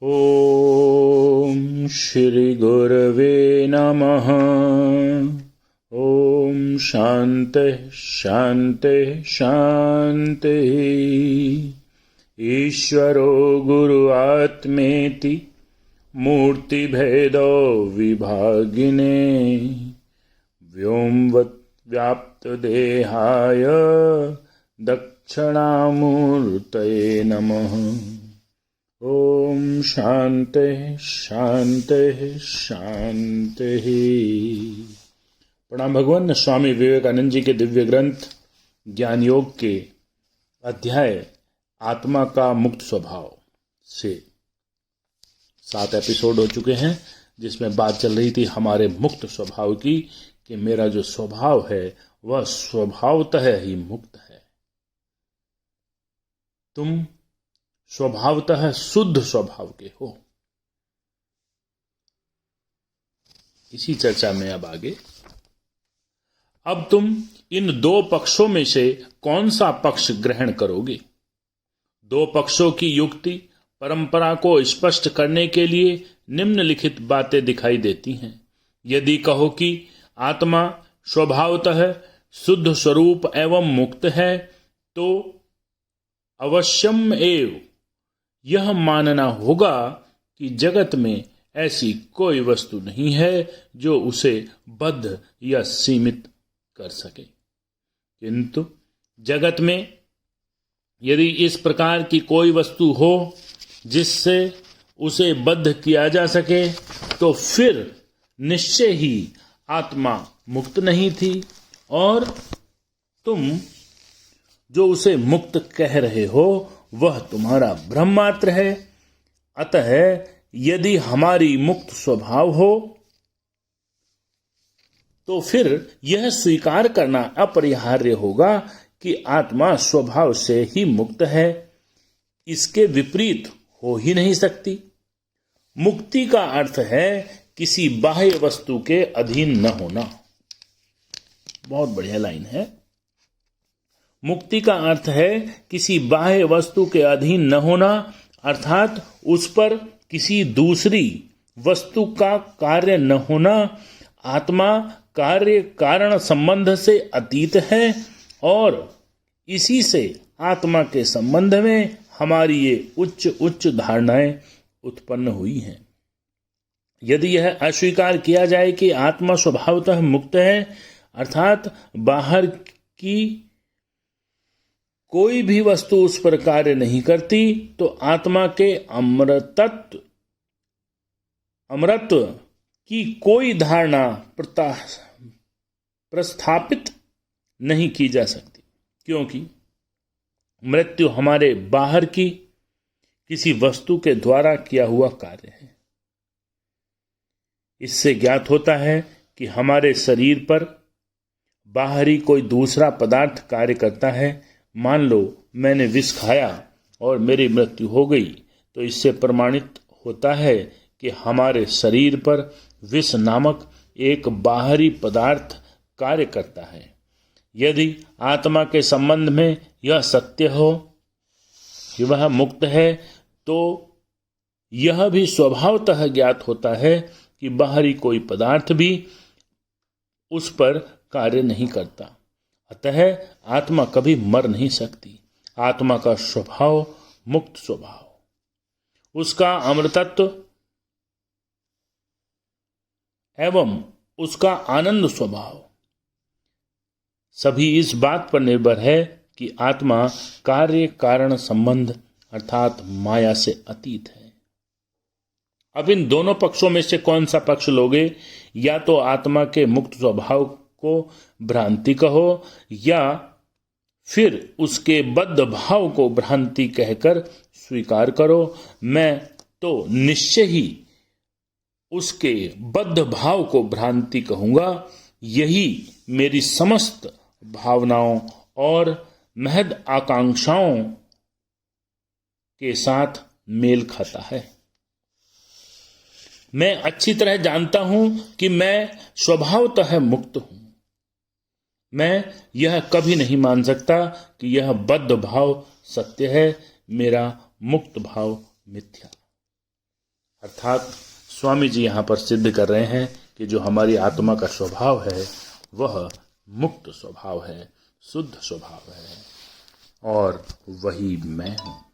ॐ श्री गुरवे नमः। ॐ शान्तिः शान्तिः शान्तिः। ईश्वरो गुरु आत्मेति मूर्तिभेदो विभागिने व्योमवत् व्याप्तदेहाय दक्षिणामूर्तये नमः। ओम शांतिः शांतिः शांतिः। प्रणाम भगवान। स्वामी विवेकानंद जी के दिव्य ग्रंथ ज्ञान योग के अध्याय आत्मा का मुक्त स्वभाव से 7 एपिसोड हो चुके हैं, जिसमें बात चल रही थी हमारे मुक्त स्वभाव की कि मेरा जो स्वभाव है वह स्वभावतः ही मुक्त है। तुम स्वभावतः शुद्ध स्वभाव के हो। इसी चर्चा में अब आगे। अब तुम इन 2 पक्षों में से कौन सा पक्ष ग्रहण करोगे? 2 पक्षों की युक्ति परंपरा को स्पष्ट करने के लिए निम्नलिखित बातें दिखाई देती हैं। यदि कहो कि आत्मा स्वभावतः शुद्ध स्वरूप एवं मुक्त है, तो अवश्यम एव यह मानना होगा कि जगत में ऐसी कोई वस्तु नहीं है जो उसे बद्ध या सीमित कर सके। किंतु जगत में यदि इस प्रकार की कोई वस्तु हो जिससे उसे बद्ध किया जा सके, तो फिर निश्चय ही आत्मा मुक्त नहीं थी, और तुम जो उसे मुक्त कह रहे हो वह तुम्हारा भ्रम मात्र है। अतः यदि हमारी मुक्त स्वभाव हो तो फिर यह स्वीकार करना अपरिहार्य होगा कि आत्मा स्वभाव से ही मुक्त है। इसके विपरीत हो ही नहीं सकती। मुक्ति का अर्थ है किसी बाह्य वस्तु के अधीन न होना। बहुत बढ़िया लाइन है। मुक्ति का अर्थ है किसी बाह्य वस्तु के अधीन न होना, अर्थात उस पर किसी दूसरी वस्तु का कार्य न होना। आत्मा कार्य कारण संबंध से अतीत है, और इसी से आत्मा के संबंध में हमारी ये उच्च उच्च धारणाएं उत्पन्न हुई हैं। यदि यह अस्वीकार किया जाए कि आत्मा स्वभावतः मुक्त है, अर्थात बाहर की कोई भी वस्तु उस पर कार्य नहीं करती, तो आत्मा के अमरत्व की कोई धारणा प्रस्थापित नहीं की जा सकती, क्योंकि मृत्यु हमारे बाहर की किसी वस्तु के द्वारा किया हुआ कार्य है। इससे ज्ञात होता है कि हमारे शरीर पर बाहरी कोई दूसरा पदार्थ कार्य करता है। मान लो मैंने विष खाया और मेरी मृत्यु हो गई, तो इससे प्रमाणित होता है कि हमारे शरीर पर विष नामक एक बाहरी पदार्थ कार्य करता है। यदि आत्मा के संबंध में यह सत्य हो कि वह मुक्त है, तो यह भी स्वभावतः ज्ञात होता है कि बाहरी कोई पदार्थ भी उस पर कार्य नहीं करता। अतः आत्मा कभी मर नहीं सकती। आत्मा का स्वभाव मुक्त स्वभाव, उसका अमृतत्व एवं उसका आनंद स्वभाव सभी इस बात पर निर्भर है कि आत्मा कार्य कारण संबंध अर्थात माया से अतीत है। अब इन दोनों पक्षों में से कौन सा पक्ष लोगे? या तो आत्मा के मुक्त स्वभाव को भ्रांति कहो, या फिर उसके बद्ध भाव को भ्रांति कहकर स्वीकार करो। मैं तो निश्चय ही उसके बद्ध भाव को भ्रांति कहूंगा। यही मेरी समस्त भावनाओं और महद आकांक्षाओं के साथ मेल खाता है। मैं अच्छी तरह जानता हूं कि मैं स्वभावतः मुक्त हूं। मैं यह कभी नहीं मान सकता कि यह बद्ध भाव सत्य है, मेरा मुक्त भाव मिथ्या। अर्थात स्वामी जी यहाँ पर सिद्ध कर रहे हैं कि जो हमारी आत्मा का स्वभाव है वह मुक्त स्वभाव है, शुद्ध स्वभाव है, और वही मैं हूँ।